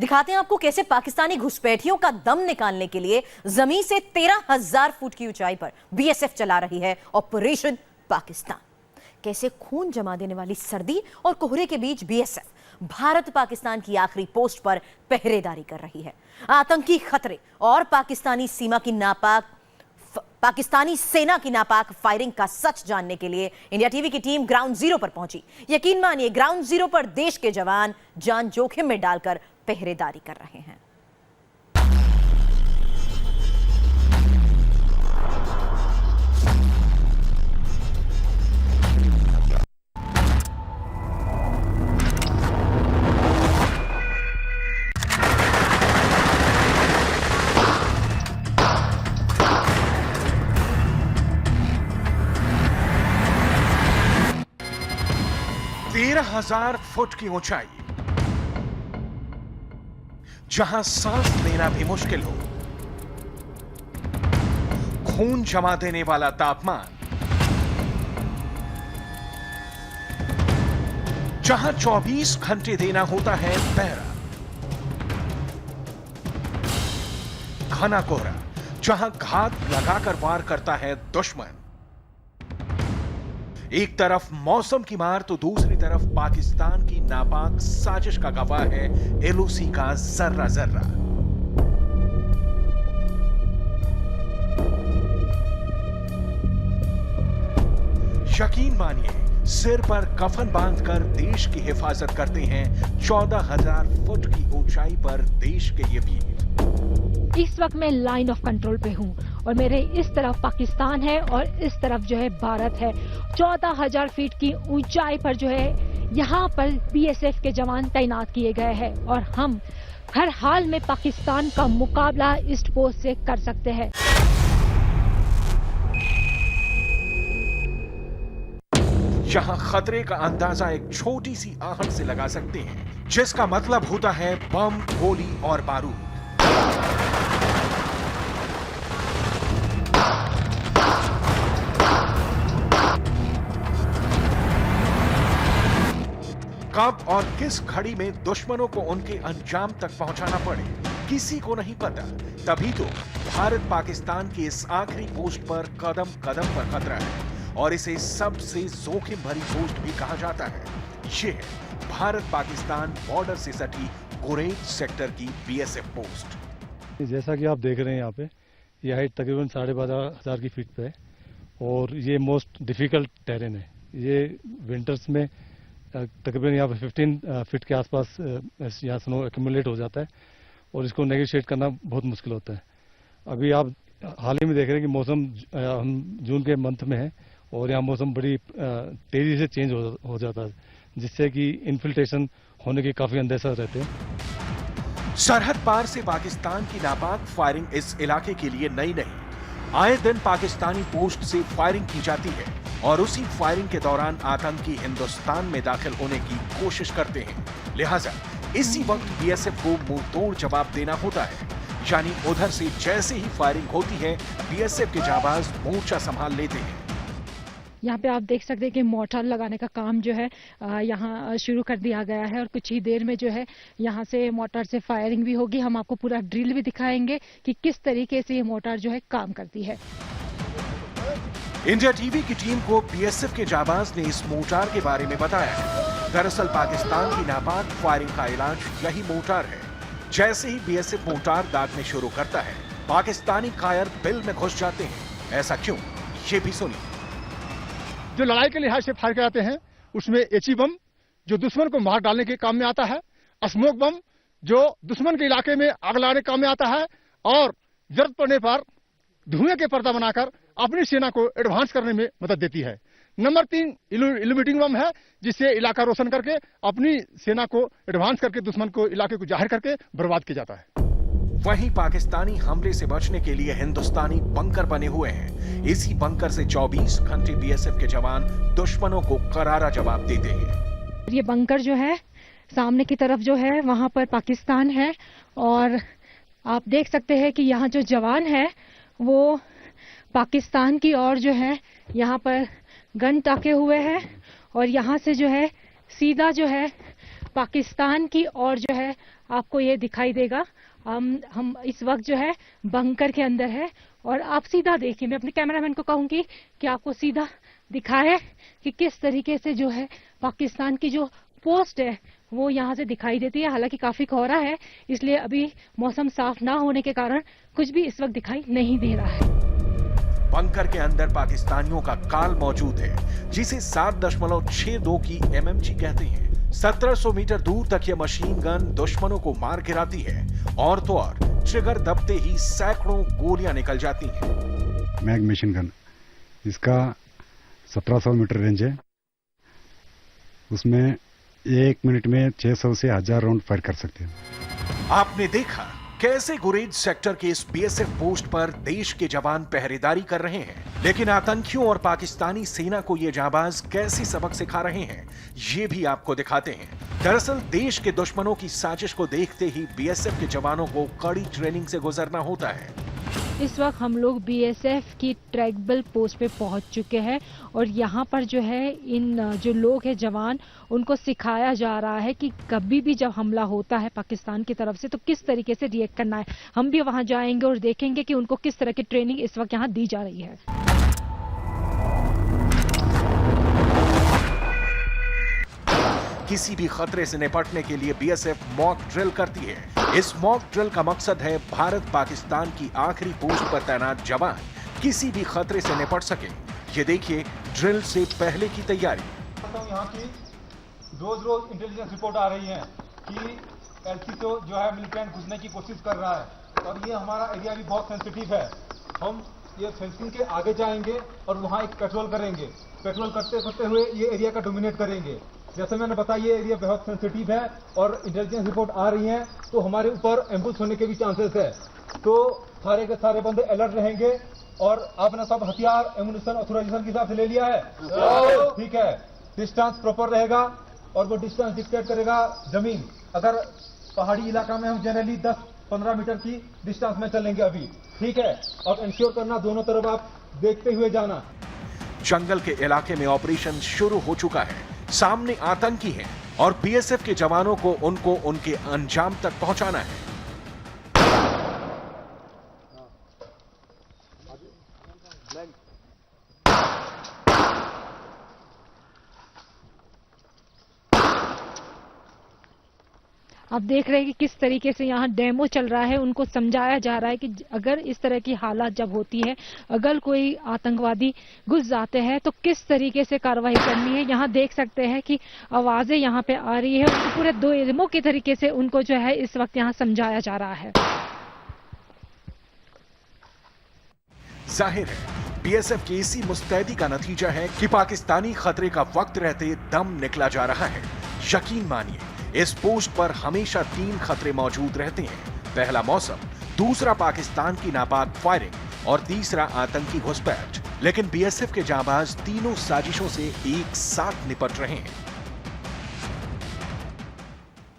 दिखाते हैं आपको कैसे पाकिस्तानी घुसपैठियों का दम निकालने के लिए जमीन से 13,000 फुट की ऊंचाई पर बीएसएफ चला रही है ऑपरेशन पाकिस्तान। कैसे खून जमा देने वाली सर्दी और कोहरे के बीच बीएसएफ भारत पाकिस्तान की आखिरी पोस्ट पर पहरेदारी कर रही है। आतंकी खतरे और पाकिस्तानी सेना की नापाक फायरिंग का सच जानने के लिए इंडिया टीवी की टीम ग्राउंड जीरो पर पहुंची। यकीन मानिए, ग्राउंड जीरो पर देश के जवान जान जोखिम में डालकर पहरेदारी कर रहे हैं। तेरह 13,000 फुट की ऊंचाई, जहां सांस लेना भी मुश्किल हो, खून जमा देने वाला तापमान, जहां 24 घंटे देना होता है पहरा, घना कोहरा, जहां घात लगाकर वार करता है दुश्मन। एक तरफ मौसम की मार तो दूसरी तरफ पाकिस्तान की नापाक साजिश का गवाह है एलओसी का जर्रा जर्रा। यकीन मानिए, सिर पर कफन बांधकर देश की हिफाजत करते हैं 14,000 फुट की ऊंचाई पर देश के ये वीर। इस वक्त मैं लाइन ऑफ कंट्रोल पे हूँ और मेरे इस तरफ पाकिस्तान है और इस तरफ जो है भारत है। 14,000 फीट की ऊंचाई पर जो है यहाँ पर बीएसएफ के जवान तैनात किए गए हैं और हम हर हाल में पाकिस्तान का मुकाबला इस पोस्ट से कर सकते हैं। यहाँ खतरे का अंदाजा एक छोटी सी आहट से लगा सकते हैं, जिसका मतलब होता है बम, गोली और बारूद। कब और किस घड़ी में दुश्मनों को उनके अंजाम तक पहुंचाना पड़े, किसी को नहीं पता। तभी तो भारत पाकिस्तान की इस आखिरी पोस्ट पर कदम कदम पर खतरा है और इसे सबसे जोखिम भरी पोस्ट भी कहा जाता है। ये है भारत पाकिस्तान बॉर्डर से सटी गुरेज सेक्टर की बीएसएफ पोस्ट। जैसा कि आप देख रहे हैं, यहाँ पे यह हाइट तकरीबन 12,500 की फीट पे है और ये मोस्ट डिफिकल्ट टेरेन है। ये विंटर्स में तकरीबन यहाँ पे 15 फीट के आसपास यहाँ स्नो एक्यूमुलेट हो जाता है और इसको नेगोशिएट करना बहुत मुश्किल होता है। अभी आप हाल ही में देख रहे हैं कि मौसम हम जून के मंथ में है और यहाँ मौसम बड़ी तेजी से चेंज हो जाता है, जिससे कि इन्फिल्ट्रेशन होने के काफी अंदेशा रहते हैं। सरहद पार से पाकिस्तान की नापाक फायरिंग इस इलाके के लिए नई नहीं। आए दिन पाकिस्तानी पोस्ट से फायरिंग की जाती है और उसी फायरिंग के दौरान आतंकी हिंदुस्तान में दाखिल होने की कोशिश करते हैं। लिहाजा इसी वक्त बीएसएफ को मुंह तोड़ जवाब देना होता है। यानी उधर से जैसे ही फायरिंग होती है, बीएसएफ के जाबाज मोर्चा संभाल लेते हैं। यहाँ पे आप देख सकते हैं कि मोर्टार लगाने का काम जो है यहाँ शुरू कर दिया गया है और कुछ ही देर में जो है यहाँ से मोर्टार से फायरिंग भी होगी। हम आपको पूरा ड्रिल भी दिखाएंगे कि किस तरीके से ये मोर्टार जो है काम करती है। इंडिया टीवी की टीम को बीएसएफ के जाबाज ने इस मोर्टार के बारे में बताया है। दरअसल पाकिस्तान की नापाक फायरिंग का इलाज यही मोर्टार है। जैसे ही बीएसएफ मोर्टार दागने शुरू करता है, पाकिस्तानी कायर बिल में घुस जाते हैं। ऐसा क्यों, ये भी सुनिए। जो लड़ाई के लिहाज से फायर कराते हैं, उसमें एची बम जो दुश्मन को मार डालने के काम में आता है, स्मोक बम जो दुश्मन के इलाके में आग लगाने के काम में आता है और जरूरत पड़ने पर धुएं के पर्दा बनाकर अपनी सेना को एडवांस करने में मदद देती है। नंबर 3 इल्यूमिनेटिंग बम है, जिससे इलाका रोशन करके अपनी सेना को एडवांस करके दुश्मन को इलाके को जाहिर करके बर्बाद किया जाता है। वहीं पाकिस्तानी हमले से बचने के लिए हिंदुस्तानी बंकर बने हुए हैं। इसी बंकर से 24 घंटे बीएसएफ के जवान दुश्मनों को करारा जवाब देते हैं। ये बंकर जो है सामने की तरफ जो है वहां पर पाकिस्तान है और आप देख सकते हैं कि यहाँ जो जवान है वो पाकिस्तान की ओर जो है यहाँ पर गन टाके हुए हैं और यहाँ से जो है सीधा जो है पाकिस्तान की ओर जो है आपको ये दिखाई देगा। हम इस वक्त जो है बंकर के अंदर है और आप सीधा देखिए, मैं अपने कैमरामैन को कहूंगी कि आपको सीधा दिखाए कि किस तरीके से जो है पाकिस्तान की जो पोस्ट है वो यहाँ से दिखाई देती है। हालांकि काफी कोहरा है, इसलिए अभी मौसम साफ ना होने के कारण कुछ भी इस वक्त दिखाई नहीं दे रहा है। बंकर के अंदर पाकिस्तानियों का काल मौजूद है, जिसे 7.62 की MMG कहते हैं। 1700 मीटर दूर तक यह मशीन गन दुश्मनों को मार गिराती है और तो और ट्रिगर दबते ही सैकड़ों गोलियां निकल जाती हैं। मैग मशीन गन, इसका 1700 मीटर रेंज है। उसमें 1 मिनट में 600 से 1000 राउंड फायर कर सकते हैं। आपने देखा कैसे गुरेज सेक्टर के इस BSF पोस्ट पर देश के जवान पहरेदारी कर रहे हैं, लेकिन आतंकियों और पाकिस्तानी सेना को ये जाबाज कैसे सबक सिखा रहे हैं, ये भी आपको दिखाते हैं। दरअसल देश के दुश्मनों की साजिश को देखते ही BSF के जवानों को कड़ी ट्रेनिंग से गुजरना होता है। इस वक्त हम लोग BSF की ट्रैकेबल पोस्ट पे पहुंच चुके हैं और यहाँ पर जो है इन जो लोग हैं जवान, उनको सिखाया जा रहा है कि कभी भी जब हमला होता है पाकिस्तान की तरफ से तो किस तरीके से रिएक्ट करना है। हम भी वहां जाएंगे और देखेंगे कि उनको किस तरह की ट्रेनिंग इस वक्त यहाँ दी जा रही है। किसी भी खतरे से निपटने के लिए BSF मॉक ड्रिल करती है। इस मॉक ड्रिल का मकसद है भारत पाकिस्तान की आखिरी पोस्ट पर तैनात जवान किसी भी खतरे से निपट सके। ये देखिए ड्रिल से पहले की तैयारी। यहाँ की रोज इंटेलिजेंस रिपोर्ट आ रही है कि LC तो जो है मिलिटेंट घुसने की कोशिश कर रहा है और ये हमारा एरिया भी बहुत सेंसिटिव है। हम ये फेंसिंग के आगे जाएंगे और वहाँ एक पेट्रोल करेंगे। पेट्रोल करते करते हुए ये एरिया का डोमिनेट करेंगे। जैसे मैंने बताया ये एरिया बहुत सेंसिटिव है और इंटेलिजेंस रिपोर्ट आ रही है तो हमारे ऊपर एम्बुश होने के भी चांसेस है। तो सारे के सारे बंदे अलर्ट रहेंगे। और आपने सब हथियार एमुनिशन ऑथराइजेशन के हिसाब से ले लिया है? ठीक है। डिस्टेंस प्रॉपर रहेगा और वो डिस्टेंस डिक्टेट करेगा जमीन। अगर पहाड़ी इलाका में हम जनरली 10-15 मीटर की डिस्टेंस में चलेंगे अभी, ठीक है। और इंश्योर करना दोनों तरफ आप देखते हुए जाना। जंगल के इलाके में ऑपरेशन शुरू हो चुका है। सामने आतंकी हैं और BSF के जवानों को उनको उनके अंजाम तक पहुंचाना है। आप देख रहे हैं कि किस तरीके से यहाँ डेमो चल रहा है। उनको समझाया जा रहा है कि अगर इस तरह की हालात जब होती है, अगर कोई आतंकवादी घुस जाते हैं तो किस तरीके से कार्रवाई करनी है। यहाँ देख सकते हैं कि आवाजें यहाँ पे आ रही है। उनको पूरे 2 डेमो के तरीके से उनको जो है इस वक्त यहाँ समझाया जा रहा है। जाहिर है BSF की इसी मुस्तैदी का नतीजा है कि पाकिस्तानी खतरे का वक्त रहते दम निकला जा रहा है। यकीन मानिए इस पोस्ट पर हमेशा 3 खतरे मौजूद रहते हैं। पहला मौसम, दूसरा पाकिस्तान की नापाक फायरिंग और तीसरा आतंकी घुसपैठ। लेकिन BSF के जांबाज तीनों साजिशों से एक साथ निपट रहे हैं।